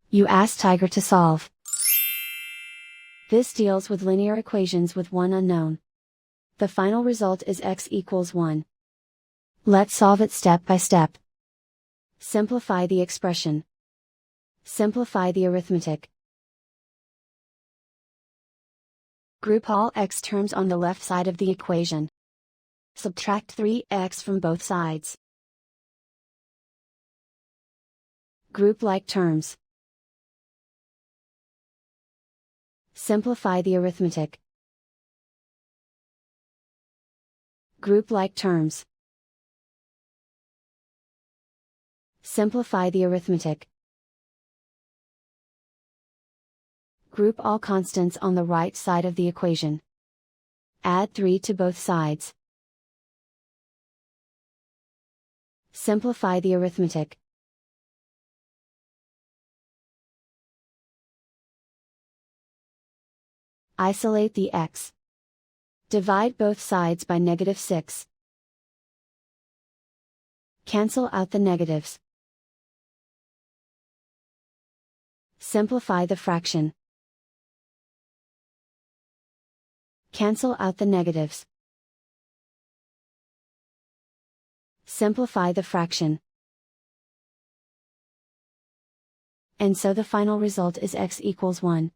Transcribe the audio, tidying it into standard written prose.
You ask Tiger to solve. This deals with linear equations with one unknown. The final result is x equals 1. Let's solve it step by step. Simplify the expression. Simplify the arithmetic. Group all x terms on the left side of the equation. Subtract 3x from both sides. Group like terms. Simplify the arithmetic. Group like terms. Simplify the arithmetic. Group all constants on the right side of the equation. Add 3 to both sides. Simplify the arithmetic. Isolate the x. Divide both sides by -6. Cancel out the negatives. Simplify the fraction. Cancel out the negatives. Simplify the fraction. And so the final result is x equals 1.